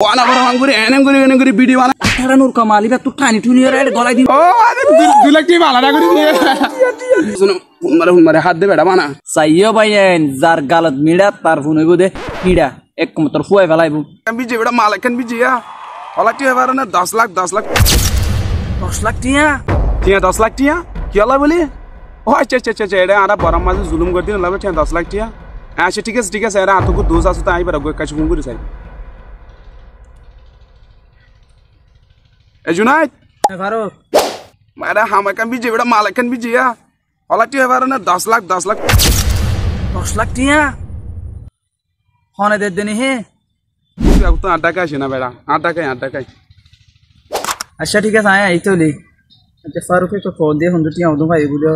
Wana barang guri, enem guri video wana. Atara nur kamali ba tu tani tuni red golai di. Oh, dulak ti mala na guri. Suno, mare hat de beda mana. Sayo bayen zar galat mira tar phone go de mira ek motor fuai valai bu. Kan biji beda mala kan biji ya. Ola ti hara na 10 lakh 10 lakh. 10 lakh tiya. Tiya 10 lakh tiya. Ki ala boli? Oh acha ede ara baram mazi zulum gardi na labe 10 lakh tiya. Acha ठीक है sir आ तो को 2 साल से आई पर काच मुंगुरी Sai. Junait, Farouk. Mada hama kan biji beda mala kan biji ya. Ola ti hara na 10 lakh 10 lakh. 10 lakh tiya. Hone de deni he. अब तो आटा का है ना बेटा आटा का अच्छा ठीक है आया आई तो ले अच्छा फारूक को फोन दे 100 टिया भाई बोलो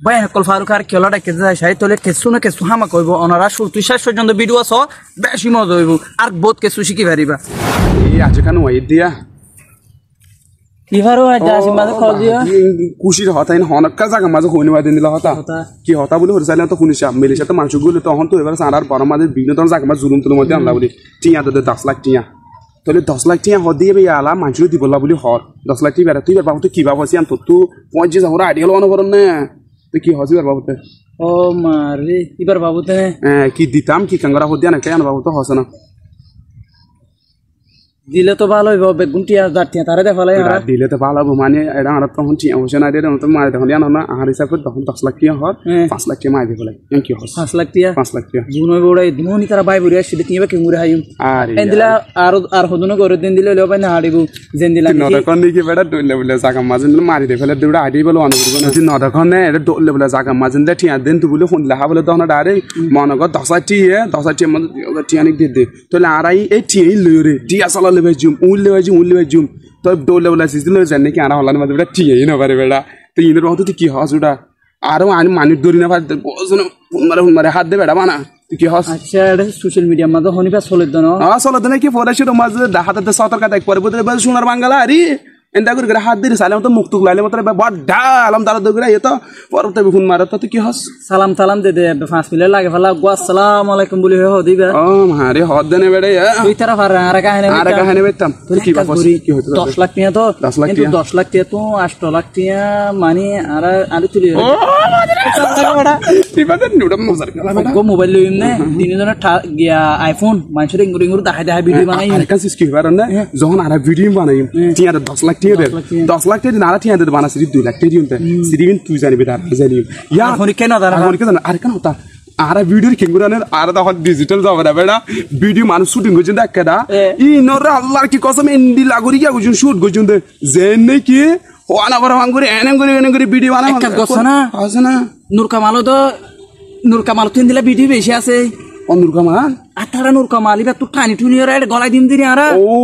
भाई कल फारूक আর খেলাটা কেটে যায় সাই তোলে কেসু না কেসু হামা কইব অনারা 36 পর্যন্ত ভিডিও আছে বেশি মজা হইব আর বহুত কেসু শিখি পারিবা এই আজ কান ওই দিয়া কি ফারো আজ আসি মাঝে কল দিও খুশির হতাই না হনকা জায়গা মাঝে হইনি বাদ দিলা হতা কি হতা বলি হরসালে তো শুনিছা মেলিসা তো মানুষ গুলো তখন তো এবার সারার বড় মাঝে বিনোদন জায়গা মাঝে জুলুম তুলুম মধ্যে আনলা বলি টিয়া তো 10 লাখ টিয়া তোলে 10 লাখ টিয়া হদি বে আলা মানুষ দিবলা বলি হর 10 লাখ টিয়া তুই বাবু তো কি বাবু আছি আন তো 50 হরা আইডিয়াল অন করন না তুই কি হসি বাবু তে ও মারে এবার বাবু তে কি দিতাম কি কাঙ্গরা হদিয়া না কেন বাবু তো হসনা দিলে তো ভালো হইব বেগুনটিয়া জাটিয়া তারে দেখালাই আর দিলে তো ভালো হবে মানে এটা আর তখন টিয়া হইছে না দেন তো মার দেখুন জানো না আর হিসাব করে তখন 10 লাখ টিয়া হর 5 লাখ টিয়া মার দিবলে কি হস 5 লাখ টিয়া জুনই বড়াই দুনি তারা বাই বড়িয়া সিধে কিবা কি মুরে হাইম এন্দিলা আর হদুনো করে দেন দিলে লবাই না হাড়িবু জেন দিলা নদা কোন দিকে বেড়া দইলে বলে জায়গা মাঝে মারি দে ফেলে দুড়া আডি বলে অন করব না নদা কোন এটা দইলে বলে জায়গা মাঝে দে টিয়া দেন তো বলে শুনলা হা বলে তখন ডারে মনগ 10 টিয়া মন টিয়া নিক দে তোলে আরাই এই টিয়া লইরে টিয়া সালা লেবে জুম উল্লে জুম তো দৌলে বলে সিজলে জানে কি আরা হলার মধ্যে বেটা টিয়াই না পারে বেটা তো ইনের মতো কি হস ওটা আরো আমি মানুষ ধরি না পারে মারে হাত দে বেটা মানা তুই কি হস আচ্ছা এটা সোশ্যাল মিডিয়া মাঝে হনিবা চলে দন চলে দনে কি ফরাসির মাঝে হাতে সতর কাটা এক পরে বলে সোনার বাঙ্গালা আরে এন্ডা করে হাত দিয়ে সালাম তো মুখ টুক লাইলে মতো বড় আলাম তারা দগরা এ তো পরতে ফোন মারত তো কি হস সালাম দে 5 মিনিট লাগে ফলা আসসালামু আলাইকুম বলি হ দিবা ও মারে হদ দেনে বেড়ে তুই তারা ফার আর কাহিনী বেতাম তুই কি বাপস কি হইতো 10 লাখ টিয়া তো 10 লাখ টিয়া তো 8 লাখ টিয়া মানে আর তুই ও বড়া তুই বাদ নুডম মজার কালা গো মোবাইল লইম না তিনজনের গিয়া আইফোন মানুষের ইংরিং দেখাই ভিডিও বানাই আর কাছে কি হবার না যখন আর ভিডিও বানাই টিয়া 10 লাখ 10 লাখ টাকা নারা টিয়া দে বানা সিরি 2 লাখ টাকা দিউতে সিরি তুই জানি বেটা জানি ইয়া এখন কেন দাঁড়া আর কেন হতা আর ভিডিও কেঙ্গুরানের আর দা ডিজিটাল যাবে না বেটা ভিডিও মানুষ শুটিং করছেন দেখেদা ই নরে আল্লাহর কি কসম এন্ডি লাগরি কি গুজন শুট করছেন দে জেন নাকি ওয়ানা বারং করে এনএম করে ভিডিও বানা গছনা আসনা নূর কামাল তিন দিলা ভিডিও বেশি আছে নূর কামাল আতারা নূর কামাল ইবা তো টানি টুনি রেড গলাই দিন দিনি আরা ও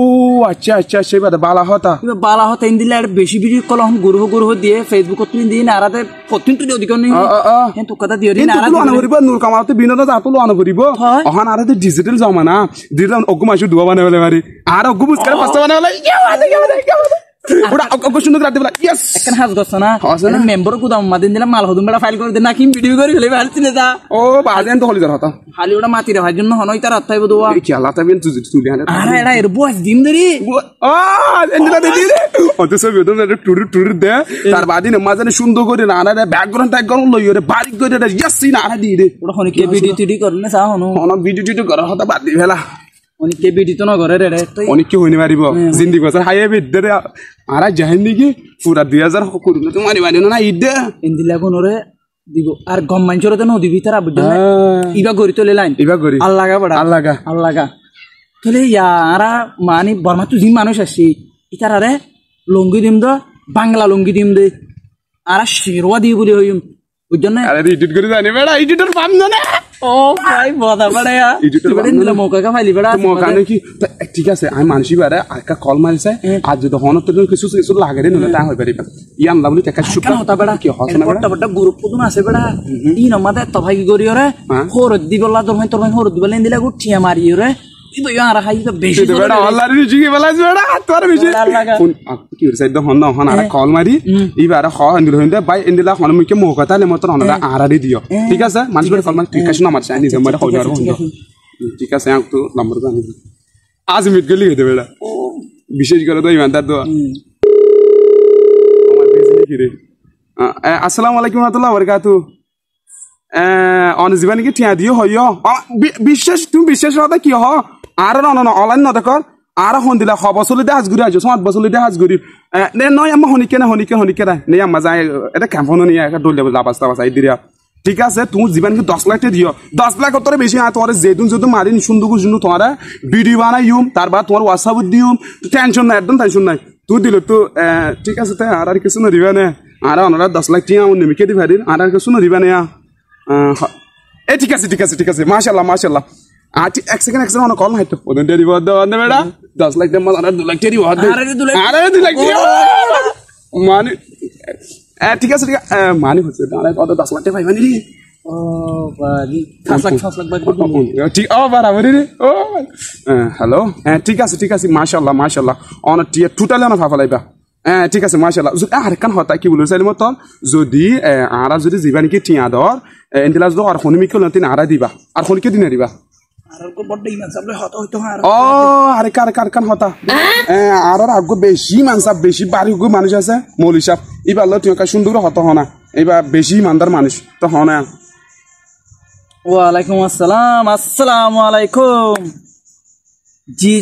আচ্ছা সেই বাদ বালা হতা ইন দিলা বেশি ভিডিও কল হন গুরু দিয়ে ফেসবুক তুই দিন আরাতে কতদিন তুই অধিক নেই হেন তো কথা দিও দিন আরা আনা করিব নূর কামাল তো বিনোদন জাতলো আনা করিব অহন আরাতে ডিজিটাল জামানা দিলাম অগু মাইছু দুয়া বানাইলে মারি আর অগু বুঝকার পাঁচটা বানাইলে ওটা অগু সুন্দর রাতে বলা ইয়েস একখান হাস গছনা মেম্বার কো দাম মাদিন দিলা মাল হদুম বড় ফাইল করে দে না কি ভিডিও করে ফেলে ভালছিনে যা ও বাজেন তো হলি হতা খালি ওটা মাতি রে ভাই জন্য হনই তার আত্তাইব দোয়া কি আল্লাহ তাবিন তুলি আরে আরে এডা এর বস দিন ধরি এন্দিলা দে দি অত সব ওদম টুর দে তার বাদিনে মাঝে সুন্দর করে না আরে ব্যাকগ্রাউন্ড লইও রে বারিক করে রে ইয়েস না আরে দি রে ওটা হনি কে ভিডিও টিডি করনে চা হনো হন ভিডিও করা হতা বাদ দি ফেলা অনেক কে ভিডিও তো না করে রে অনেক কি হইনি মারিব জিন্দেগি বছর হাইয়ে বিদ্রে আর জাহেন নাকি পুরা 2000 করুন তো মারি না ইদে ইন্দিলা কোনরে দিব আর গম মানছরে তো নদী ভিতর আবুজ ইবা গরি তোলে লাইন ইবা গরি আল্লাহগা বড় আল্লাহগা তোলে ইয়ারা মানি বর্মা তুই মানুষ আসি ইতারারে লুঙ্গি দিম দো বাংলা লুঙ্গি দিম দে আর শিরওয়া দি বলি হইম বুঝছেন না আরে এডিট করে জানি বেড়া এডিটর পাম না ও ভাই বড়া বড়া এডিটর দিলা মৌকা কা ফাইলি বেড়া মৌকা নাকি ঠিক আছে আমি মানসি বারে আকা কল মারিছে আজ যদি হনত তো কিছু লাগে রে না তা হই পারিবা ইয়াম লাবলি টাকা সুপা হতা বেড়া কি হস না বড় গ্রুপ পুতুন আছে বেড়া ই নমাতে তভাই কি করি রে হোর দিবলা তোরমাই হোর দিবলা দিলা গুঠিয়া মারি রে ইতো ইয়ারা হাই তো বেশি বেড়া আল্লাহর জিগি বলাস বেড়া তোর বেশি ফোন কি হইছে দ হন হন আর কল মারি ইবারে হ আন্দিল হইন্দে বাই এন্দিলা হন মুকে মোকতা লে মত হন আরারি দিও ঠিক আছে মানুষ কল মারি ঠিক আছে না মারছে আনি জমা হইলো আর ঠিক আছে আক তো নম্বর জানি আজ মিট গলি হতে বেড়া বিশেষ করে তো ইমানদার তো আসসালামু আলাইকুম রহমতুল্লাহ বরকাতু অনজীবানী কি ঠিয়া দিও হইয় বিশ্বাস তুমি বিশ্বাস কথা কি হ আর অনলাইন নদেকর আর হন দিলা খ বছর দিয়ে হাজগুড়ি আছো 7 বছর দিয়ে হাজগুড়ি নে নয় আমার হনিকে না নে আমার যায় এটা ক্যাম্পন নিয়ে একটা দৌড়লে লাবাস্তা বাসাই দিয়া ঠিক আছে তুমি জীবন কি 10 লাখ দিও 10 লাখ তোর বেশি না তোর যেদিন যদি মারিন সুন্দর সুন্দর তোমার ভিডিও বানাই তারপর তোমার হোয়াটসঅ্যাপ দিও টেনশন নাই একদম টেনশন নাই তুই দিল তো ঠিক আছে তাই আর কিছু না দিবা না আর ওনারা 10 লাখ টিয়া নেমিকে দিবা দিন আর কিছু না দিবা না এ ঠিক আছে মাশাআল্লাহ আচ্ছা এক সেকেন্ড অন কল নাই তো ওদের দেরি বদ দে বেটা 10 লাখ দেব আর 2 লাখ দেরি বদ দে আর 2 লাখ দিও মানে ঠিক আছে মানে হচ্ছে দাঁড়ায় কত 10 লাখ টাকা পাইবা নি ও বাড়ি 5 লাখ বাদ ঠিক বরাবর রে ও হ্যালো ঠিক আছে মাশাআল্লাহ অন টিয়া টোটালি অন ফাফালাইবা ঠিক আছে মাশাআল্লাহ আর কান হতা কি বলছ সাইলে মত যদি আরা যদি জীবানি কি টিয়া দর এন্ডিলাস দর খনিমিকে লতিন আরা দিবা আর খনিকে দিনা দিবা আরে কার হতা আর আগো বেশি মানসাব বেশি বাড়ি মানুষ আছে মৌলি সাহেব এবার তুই সুন্দর হত হনা এবার বেশি ইমানদার মানুষ তো হনা ওয়ালাইকুম আসসালামু আলাইকুম জি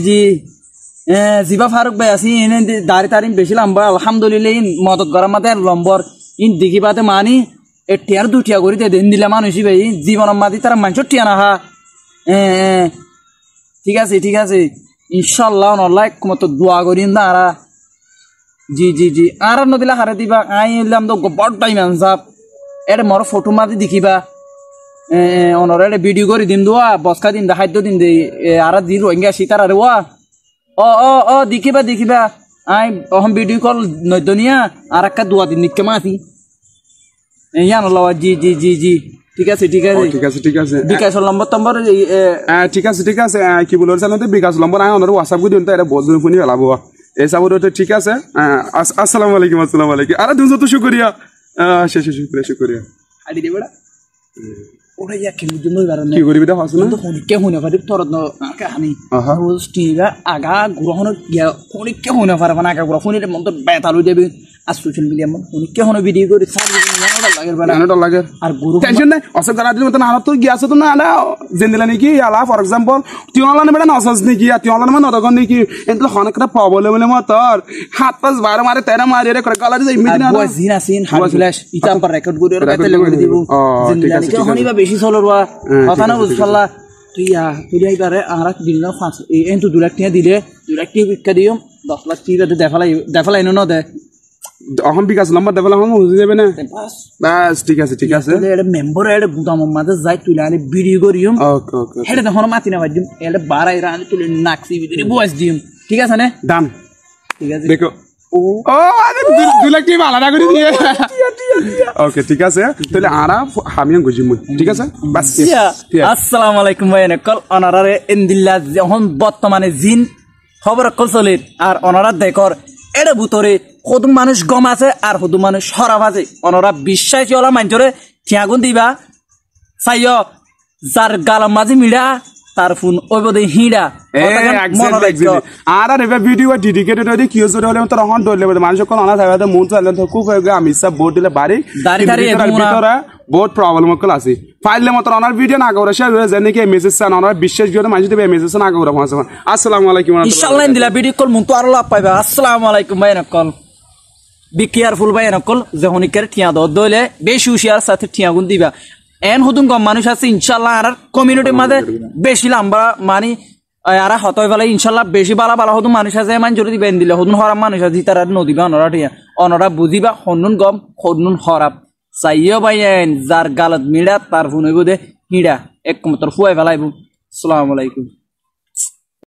জিবা ফারুক ভাই আছি এনে দাড়ি তারিম বেশি লম্বা আলহামদুলিল্লাহ মদত গরম মাতে লম্বর ইন দেখি পাতে মানি এটিয়ার দুটিয়া করে দিন দিলে মানুষই ভাই জীবন মাতি তারা মানুষ টিয়া না হা ঠিক আছে ইনশাল্লাহ নল্লাহ মতো দোয়া করি না আরা জি আর নদিলা হারে দিবা আই এলাম তো বড় টাইম আনসাব এটা মোর ফটো মাতি দেখিবা অনর এটা ভিডিও করে দিন দোয়া বসকা দিন খাদ্য দিন দে আর দি রোহিঙ্গা সীতার আরে ওয়া ও দেখিবা আই অহম ভিডিও কল নয়দনিয়া আর একটা দোয়া দিন নিকে মাতি ইয়ান লওয়া জি ঠিক আছে বিকাশ নম্বর ঠিক আছে কি বলবো জানো বিকাশ নম্বর আয় ওনার হোয়াটসঅ্যাপ করে দিন তো এটা বদল ফোনই ফেলাবো এই সাবর ঠিক আছে আসসালামু আলাইকুম আরে তুমি যত শুকরিয়া শুকরিয়া আইডি দে বড়া ওরা ইয়া কেন জন্য কারণে কি করিবি দেখো না কে হনে পারে তোর কাহানি রোজ টিগা আগা গ্রহণ ইয়া কে হনে পারে না আগা গ্রহণ মন তো বেতালু দেবে আর সোশ্যাল মিডিয়া মন কে হনে ভিডিও করে সার লাগে আর গুরু টেনশন নাই অসব করা দিলে মত না তো গিয়াছে তো না জেন্দিলা নাকি আলা ফর এক্সাম্পল তুই অনলাইনে বেটা নসস নাকি তুই অনলাইনে মানে নদগন নাকি এত হনকটা প্রবলেম বলে মত হাত পাঁচ বার মারে তেরা মারে রে করে গলা দিয়ে ইমিডিয়েট না জিনা সিন হাত ফ্ল্যাশ ইটা পর রেকর্ড করে বেতে লাগি দিব জেন্দিলা নাকি হনিবা বেশি চলরবা কথা না বুঝছলা তুই আইবারে আরা দিল না 5 এন তো 2 লাখ টাকা দিলে 2 লাখ টাকা বিক্কা দিও 10 লাখ টাকা দেখালাই ন দে অহম বিকাশ নম্বর দেবলা হম হয়ে যাবে না বাস ঠিক আছে এটা মেম্বার এটা গুদাম মাঝে যাই তুলে আনি ভিডিও করিম ওকে এটা তখন মাতি না বাজিম এটা বাড়াই রানি তুলে নাকসি ভিতরে বয়স দিম ঠিক আছে না ডান ঠিক আছে দেখো ও আরে 2 লাখ টাকা আলাদা করে দিয়ে ওকে ঠিক আছে তাহলে আরা হামিয়ান গজিম ঠিক আছে বাস আসসালামু আলাইকুম ভাই নকল অনারারে ইনদিল্লাহ যখন বর্তমানে জিন খবর কল চলে আর অনারা দেখর এর ভিতরে কদম মানুষ গম আছে আর কদম মানুষ সরাব আছে অনরা বিশ্বাসী ওলা মানুষরে ঠিয়াগুন দিবা চাইও যার গালাম মাঝে মিড়া তার ফোন ওই বোধে হিড়া আর এবার ভিডিও ডেডিকেটেড হয়ে কি হচ্ছে হলে তোর হন ধরলে মানুষ কোন অনা থাকবে মন চাইলে তো খুব আমি সব বোর্ড দিলে বাড়ি ভিতরে বহুত প্রবলেম কল আছে ফাইলে মত অনার ভিডিও না করে শেয়ার হয়ে যায় নাকি মেসেজ চান অনার বিশ্বাস করে মানুষ দেবে মেসেজ না করে আসসালামু আলাইকুম ইনশাআল্লাহ দিলা ভিডিও কল মন তো আরো লাভ পাইবা আসসালামু আলাইকুম ভাই নকল বি কেয়ারফুল ভাই নকল যখন ইকার ঠিয়া দইলে বেশি হুশিয়ার সাথে ঠিয়া গুন দিবা এন হুতুন কম মানুষ আছে ইনশাআল্লাহ আর কমিউনিটির মাঝে বেশি লম্বা মানে আর হতই ফেলে ইনশাআল্লাহ বেশি বালা হতুন মানুষ আছে মান যদি বেন দিলে হতুন হরাম মানুষ আছে তারা নদীবা অনরা ঠিয়া অনরা বুঝিবা হনুন গম হনুন হরাপ চাইও ভাইয়েন যার গালত মিড়া তার ফোন হইব দে হিড়া একমাত্র ফুয়াই ফেলাইব আসসালামু আলাইকুম